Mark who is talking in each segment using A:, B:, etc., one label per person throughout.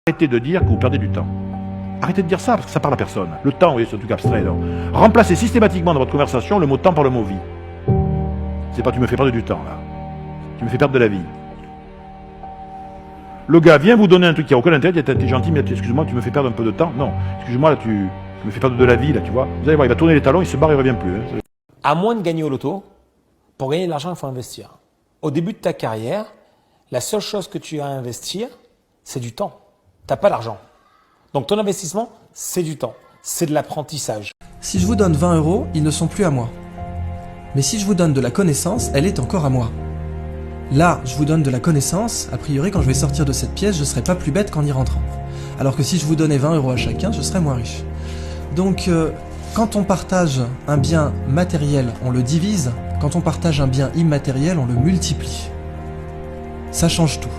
A: Arrêtez de dire que vous perdez du temps. Arrêtez de dire ça parce que ça parle à personne. Le temps, oui, c'est un truc abstrait. Donc. Remplacez systématiquement dans votre conversation le mot temps par le mot vie. C'est pas tu me fais perdre du temps là. Tu me fais perdre de la vie. Le gars vient vous donner un truc qui a aucun intérêt, t'es gentil, mais excuse-moi, tu me fais perdre un peu de temps. Non, excuse-moi, là, tu me fais perdre de la vie, là, tu vois. Vous allez voir, il va tourner les talons, il se barre, il revient plus. Hein.
B: À moins de gagner au loto, pour gagner de l'argent, il faut investir. Au début de ta carrière, la seule chose que tu as à investir, c'est du temps. Tu n'as pas d'argent. Donc ton investissement, c'est du temps. C'est de l'apprentissage.
C: Si je vous donne 20 €, ils ne sont plus à moi. Mais si je vous donne de la connaissance, elle est encore à moi. Là, je vous donne de la connaissance, a priori quand je vais sortir de cette pièce, je serai pas plus bête qu'en y rentrant. Alors que si je vous donnais 20 € à chacun, je serais moins riche. Donc, quand on partage un bien matériel, on le divise. Quand on partage un bien immatériel, on le multiplie. Ça change tout.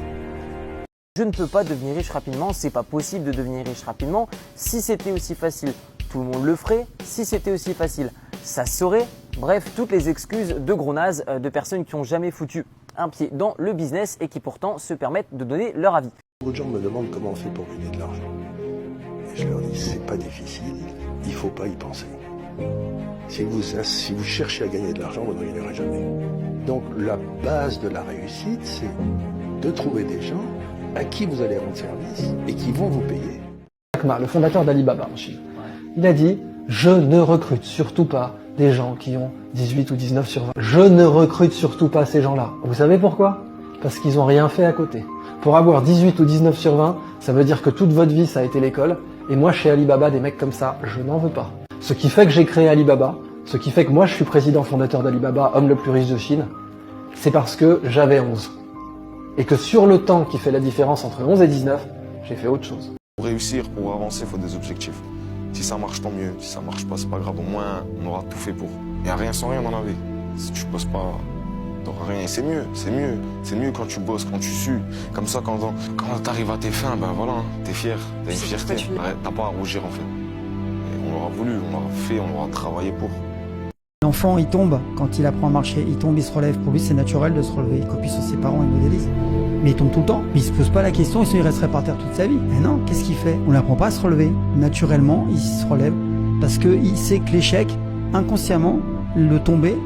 D: Je ne peux pas devenir riche rapidement, c'est pas possible de devenir riche rapidement. Si c'était aussi facile, tout le monde le ferait. Si c'était aussi facile, ça se saurait. Bref, toutes les excuses de gros nazes, de personnes qui n'ont jamais foutu un pied dans le business et qui pourtant se permettent de donner leur avis.
E: Beaucoup de gens me demandent comment on fait pour gagner de l'argent. Et je leur dis, c'est pas difficile, il faut pas y penser. Si vous cherchez à gagner de l'argent, vous ne gagnerez jamais. Donc la base de la réussite, c'est de trouver des gens à qui vous allez rendre service et qui vont vous payer.
F: Jack Ma, le fondateur d'Alibaba en Chine, il a dit « Je ne recrute surtout pas des gens qui ont 18 ou 19 sur 20. Je ne recrute surtout pas ces gens-là. » Vous savez pourquoi? Parce qu'ils n'ont rien fait à côté. Pour avoir 18 ou 19 sur 20, ça veut dire que toute votre vie, ça a été l'école. Et moi, chez Alibaba, des mecs comme ça, je n'en veux pas. Ce qui fait que j'ai créé Alibaba, ce qui fait que moi, je suis président fondateur d'Alibaba, homme le plus riche de Chine, c'est parce que j'avais 11. Et que sur le temps qui fait la différence entre 11 et 19, j'ai fait autre chose.
G: Pour réussir, pour avancer, il faut des objectifs. Si ça marche, tant mieux. Si ça marche pas, c'est pas grave. Au moins, on aura tout fait pour. Il n'y a rien sans rien dans la vie. Si tu bosses pas, t'auras rien. C'est mieux, c'est mieux. C'est mieux quand tu bosses, quand tu sues. Comme ça, quand t'arrives à tes fins, ben voilà, t'es fier. T'as une fierté. T'as pas à rougir en fait. Et on l'aura voulu, on l'aura fait, on l'aura travaillé pour.
H: L'enfant, il tombe quand il apprend à marcher, il tombe, il se relève. Pour lui, c'est naturel de se relever. Il copie sur ses parents, il modélise. Mais il tombe tout le temps. Mais il se pose pas la question, sinon il resterait par terre toute sa vie. Mais non, qu'est-ce qu'il fait? On l'apprend pas à se relever. Naturellement, il se relève parce qu'il sait que l'échec, inconsciemment, le tomber,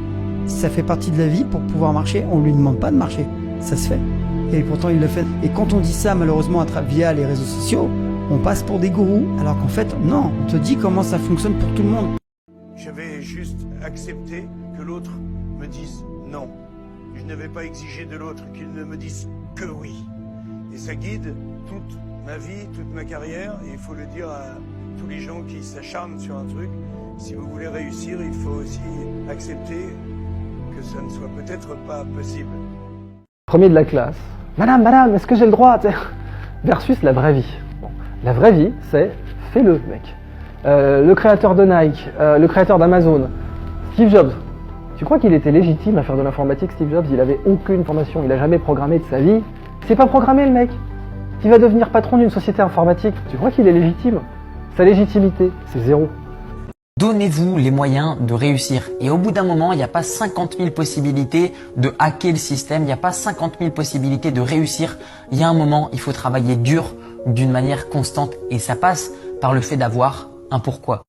H: ça fait partie de la vie pour pouvoir marcher. On lui demande pas de marcher. Ça se fait. Et pourtant, il le fait. Et quand on dit ça, malheureusement, via les réseaux sociaux, on passe pour des gourous. Alors qu'en fait, non. On te dit comment ça fonctionne pour tout le monde.
I: Je vais juste accepter que l'autre me dise non. Je ne vais pas exiger de l'autre qu'il ne me dise que oui. Et ça guide toute ma vie, toute ma carrière. Et il faut le dire à tous les gens qui s'acharnent sur un truc. Si vous voulez réussir, il faut aussi accepter que ça ne soit peut-être pas possible.
F: Premier de la classe. Madame, est-ce que j'ai le droit? Versus la vraie vie. Bon, la vraie vie, c'est fais-le, mec. Le créateur de Nike, le créateur d'Amazon, Steve Jobs. Tu crois qu'il était légitime à faire de l'informatique, Steve Jobs? Il avait aucune formation, il a jamais programmé de sa vie. C'est pas programmé le mec. Il va devenir patron d'une société informatique. Tu crois qu'il est légitime? Sa légitimité, c'est zéro.
D: Donnez-vous les moyens de réussir. Et au bout d'un moment, il n'y a pas 50 000 possibilités de hacker le système, il n'y a pas 50 000 possibilités de réussir. Il y a un moment, il faut travailler dur, d'une manière constante. Et ça passe par le fait d'avoir un pourquoi.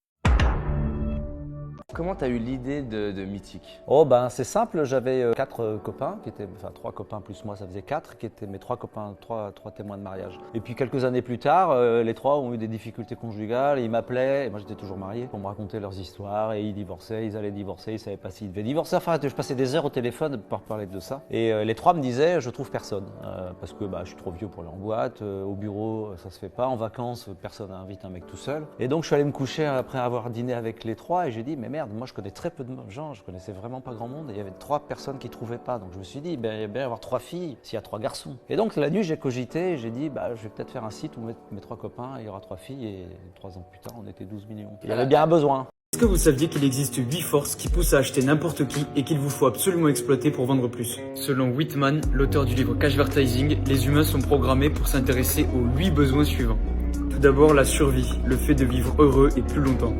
J: Comment tu as eu l'idée de Mythique?
K: Oh ben c'est simple, j'avais 4 copains, enfin 3 copains plus moi, ça faisait 4, qui étaient mes 3 copains, 3 témoins de mariage. Et puis quelques années plus tard, les 3 ont eu des difficultés conjugales, et ils m'appelaient, et moi j'étais toujours marié, pour me raconter leurs histoires, et ils divorçaient, ils allaient divorcer, ils savaient pas s'ils devaient divorcer, enfin je passais des heures au téléphone pour parler de ça. Et les 3 me disaient, je trouve personne, parce que je suis trop vieux pour aller en boîte, au bureau ça se fait pas, en vacances personne n'invite un mec tout seul. Et donc je suis allé me coucher après avoir dîné avec les 3, et j'ai dit mais merde, moi je connais très peu de gens, je connaissais vraiment pas grand monde et il y avait 3 personnes qui trouvaient pas. Donc je me suis dit, il y a bien y avoir 3 filles s'il y a 3 garçons. Et donc la nuit j'ai cogité et j'ai dit, je vais peut-être faire un site où mettre mes 3 copains, il y aura 3 filles et 3 ans plus tard on était 12 millions. Il y avait bien un besoin.
L: Est-ce que vous saviez qu'il existe 8 forces qui poussent à acheter n'importe qui et qu'il vous faut absolument exploiter pour vendre plus? Selon Whitman, l'auteur du livre Cashvertising, les humains sont programmés pour s'intéresser aux 8 besoins suivants. Tout d'abord la survie, le fait de vivre heureux et plus longtemps.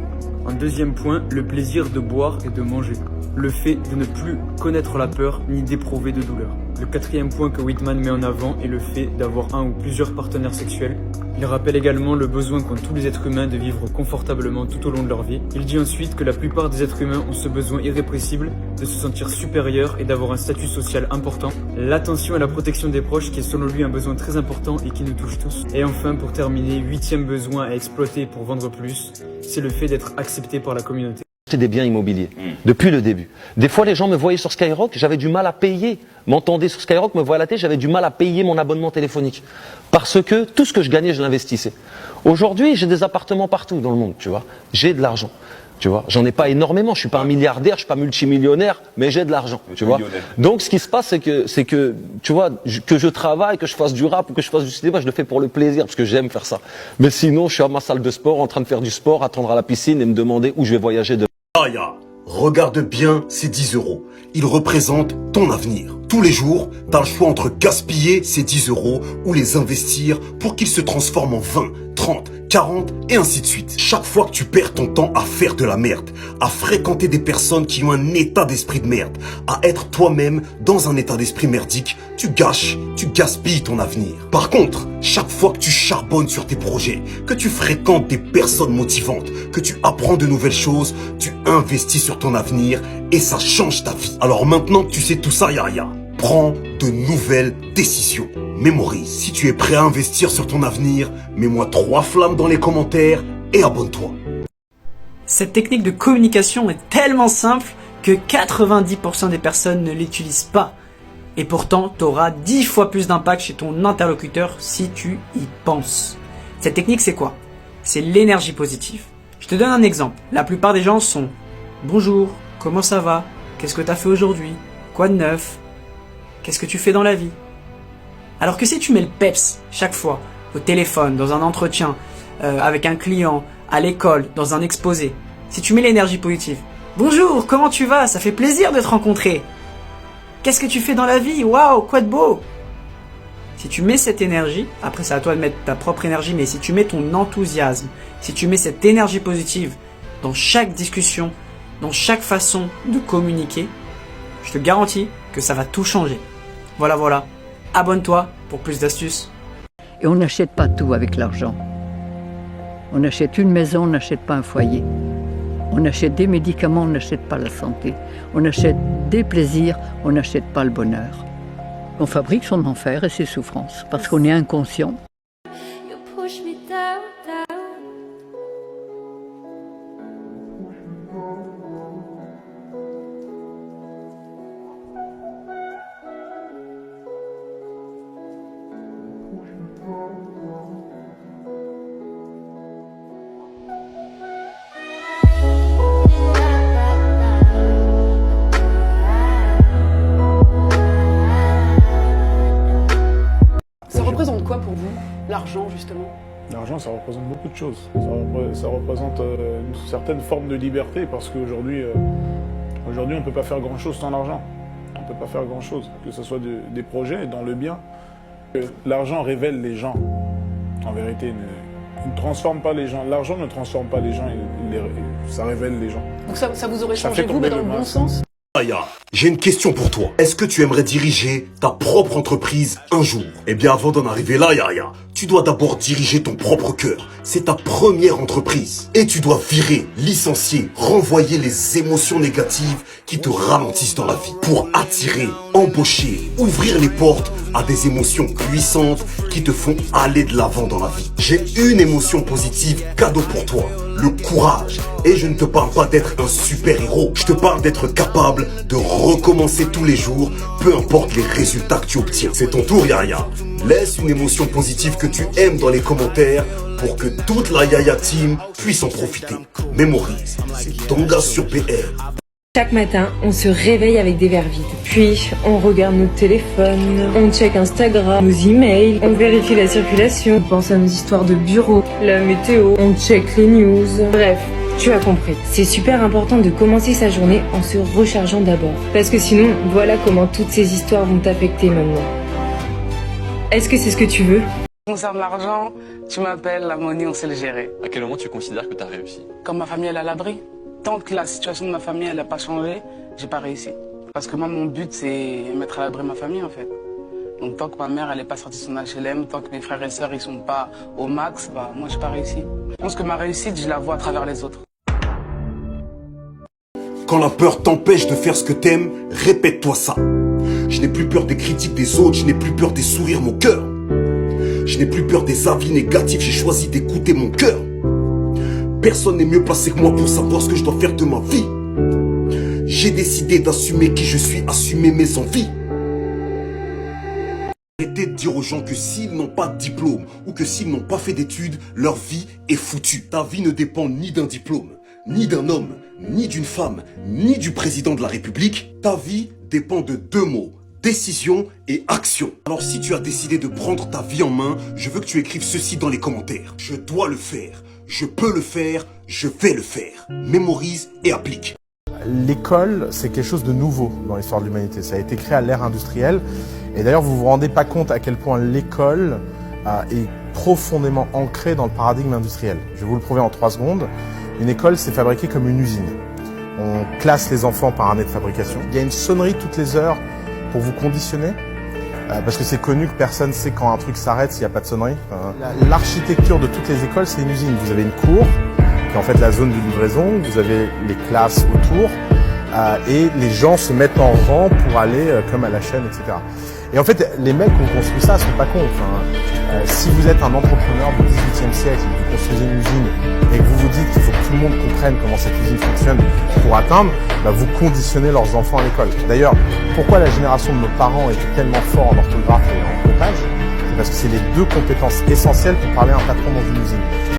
L: En deuxième point, le plaisir de boire et de manger. Le fait de ne plus connaître la peur ni d'éprouver de douleur. Le quatrième point que Whitman met en avant est le fait d'avoir un ou plusieurs partenaires sexuels. Il rappelle également le besoin qu'ont tous les êtres humains de vivre confortablement tout au long de leur vie. Il dit ensuite que la plupart des êtres humains ont ce besoin irrépressible de se sentir supérieur et d'avoir un statut social important. L'attention et la protection des proches qui est selon lui un besoin très important et qui nous touche tous. Et enfin, pour terminer, 8e besoin à exploiter pour vendre plus, c'est le fait d'être accepté par la communauté.
M: Acheter des biens immobiliers, depuis le début. Des fois, les gens me voyaient sur Skyrock, j'avais du mal à payer. M'entendaient sur Skyrock, me voyaient à la télé, j'avais du mal à payer mon abonnement téléphonique. Parce que tout ce que je gagnais, je l'investissais. Aujourd'hui, j'ai des appartements partout dans le monde, tu vois. J'ai de l'argent, tu vois. J'en ai pas énormément, je suis pas un milliardaire, je suis pas multimillionnaire, mais j'ai de l'argent, tu vois. Donc, ce qui se passe, c'est que, tu vois, que je travaille, que je fasse du rap ou que je fasse du cinéma, je le fais pour le plaisir, parce que j'aime faire ça. Mais sinon, je suis à ma salle de sport, en train de faire du sport, attendre à la piscine et me demander où je vais voyager demain.
N: Regarde bien ces 10 €. Ils représentent ton avenir. Tous les jours, t'as le choix entre gaspiller ces 10 € ou les investir pour qu'ils se transforment en 20, 30, 40 et ainsi de suite. Chaque fois que tu perds ton temps à faire de la merde, à fréquenter des personnes qui ont un état d'esprit de merde, à être toi-même dans un état d'esprit merdique, tu gaspilles ton avenir. Par contre, chaque fois que tu charbonnes sur tes projets, que tu fréquentes des personnes motivantes, que tu apprends de nouvelles choses, tu investis sur ton avenir et ça change ta vie. Alors maintenant que tu sais tout ça, Yaya, prends de nouvelles décisions. Mémorise, si tu es prêt à investir sur ton avenir, mets-moi 3 flammes dans les commentaires et abonne-toi.
O: Cette technique de communication est tellement simple que 90% des personnes ne l'utilisent pas. Et pourtant, tu auras 10 fois plus d'impact chez ton interlocuteur si tu y penses. Cette technique, c'est quoi? C'est l'énergie positive. Je te donne un exemple. La plupart des gens sont « Bonjour, comment ça va? Qu'est-ce que tu as fait aujourd'hui? Quoi de neuf? Qu'est-ce que tu fais dans la vie ?» Alors que si tu mets le peps chaque fois, au téléphone, dans un entretien, avec un client, à l'école, dans un exposé, si tu mets l'énergie positive « Bonjour, comment tu vas? Ça fait plaisir de te rencontrer. Qu'est-ce que tu fais dans la vie? Waouh, quoi de beau ?» Si tu mets cette énergie, après c'est à toi de mettre ta propre énergie, mais si tu mets ton enthousiasme, si tu mets cette énergie positive dans chaque discussion, dans chaque façon de communiquer, je te garantis que ça va tout changer. Voilà. Abonne-toi pour plus d'astuces.
P: Et on n'achète pas tout avec l'argent. On achète une maison, on n'achète pas un foyer. On achète des médicaments, on n'achète pas la santé. On achète des plaisirs, on n'achète pas le bonheur. On fabrique son enfer et ses souffrances parce qu'on est inconscient.
Q: Ça représente quoi pour vous, l'argent justement?
R: L'argent, ça représente beaucoup de choses. Ça représente une certaine forme de liberté parce qu'aujourd'hui, on ne peut pas faire grand-chose sans l'argent. On ne peut pas faire grand-chose, que ce soit des projets dans le bien. L'argent révèle les gens, en vérité. Il ne transforme pas les gens. L'argent ne transforme pas les gens, ça révèle les gens.
Q: Donc ça vous aurait changé vous, mais dans le bon sens?
N: Aya, j'ai une question pour toi. Est-ce que tu aimerais diriger ta propre entreprise un jour? Eh bien, avant d'en arriver là, Yaya, tu dois d'abord diriger ton propre cœur. C'est ta première entreprise. Et tu dois virer, licencier, renvoyer les émotions négatives qui te ralentissent dans la vie pour attirer, embaucher, ouvrir les portes à des émotions puissantes qui te font aller de l'avant dans la vie. J'ai une émotion positive cadeau pour toi. Le courage. Et je ne te parle pas d'être un super-héros. Je te parle d'être capable de recommencer tous les jours, peu importe les résultats que tu obtiens. C'est ton tour, Yaya. Laisse une émotion positive que tu aimes dans les commentaires pour que toute la Yaya Team puisse en profiter. Mémorise, c'est ton gars sur PR.
S: Chaque matin, on se réveille avec des verres vides. Puis, on regarde notre téléphone, on check Instagram, nos emails, on vérifie la circulation, on pense à nos histoires de bureau, la météo, on check les news. Bref, tu as compris. C'est super important de commencer sa journée en se rechargeant d'abord. Parce que sinon, voilà comment toutes ces histoires vont t'affecter maintenant. Est-ce que c'est ce que tu veux?
T: Concernant l'argent, tu m'appelles, la monnaie, on sait le gérer.
J: À quel moment tu considères que tu as réussi?
T: Quand ma famille elle est à l'abri. Tant que la situation de ma famille elle n'a pas changé, j'ai pas réussi. Parce que moi, mon but, c'est mettre à l'abri ma famille, en fait. Donc tant que ma mère, elle n'est pas sortie de son HLM, tant que mes frères et sœurs, ils sont pas au max, bah, moi, j'ai pas réussi. Je pense que ma réussite, je la vois à travers les autres.
N: Quand la peur t'empêche de faire ce que t'aimes, répète-toi ça. Je n'ai plus peur des critiques des autres, je n'ai plus peur des sourires, mon cœur. Je n'ai plus peur des avis négatifs, j'ai choisi d'écouter mon cœur. Personne n'est mieux placé que moi pour savoir ce que je dois faire de ma vie. J'ai décidé d'assumer qui je suis, assumer mes envies. Arrêtez de dire aux gens que s'ils n'ont pas de diplôme ou que s'ils n'ont pas fait d'études, leur vie est foutue. Ta vie ne dépend ni d'un diplôme, ni d'un homme, ni d'une femme, ni du président de la République. Ta vie dépend de 2 mots, décision et action. Alors si tu as décidé de prendre ta vie en main, je veux que tu écrives ceci dans les commentaires. Je dois le faire, je peux le faire, je vais le faire. Mémorise et applique.
U: L'école, c'est quelque chose de nouveau dans l'histoire de l'humanité. Ça a été créé à l'ère industrielle. Et d'ailleurs, vous vous rendez pas compte à quel point l'école est profondément ancrée dans le paradigme industriel. Je vais vous le prouver en 3 secondes. Une école, c'est fabriqué comme une usine. On classe les enfants par année de fabrication. Il y a une sonnerie toutes les heures pour vous conditionner. Parce que c'est connu que personne sait quand un truc s'arrête s'il n'y a pas de sonnerie. L'architecture de toutes les écoles, c'est une usine. Vous avez une cour, qui est en fait la zone de livraison. Vous avez les classes autour. Et les gens se mettent en rang pour aller comme à la chaîne, etc. Et en fait, les mecs qui ont construit ça sont pas cons. Si vous êtes un entrepreneur du XVIIIe siècle, et que vous construisez une usine et que vous vous dites qu'il faut que tout le monde comprenne comment cette usine fonctionne pour atteindre, vous conditionnez leurs enfants à l'école. D'ailleurs, pourquoi la génération de nos parents était tellement fort en orthographe et en comptage? C'est parce que c'est les 2 compétences essentielles pour parler à un patron dans une usine.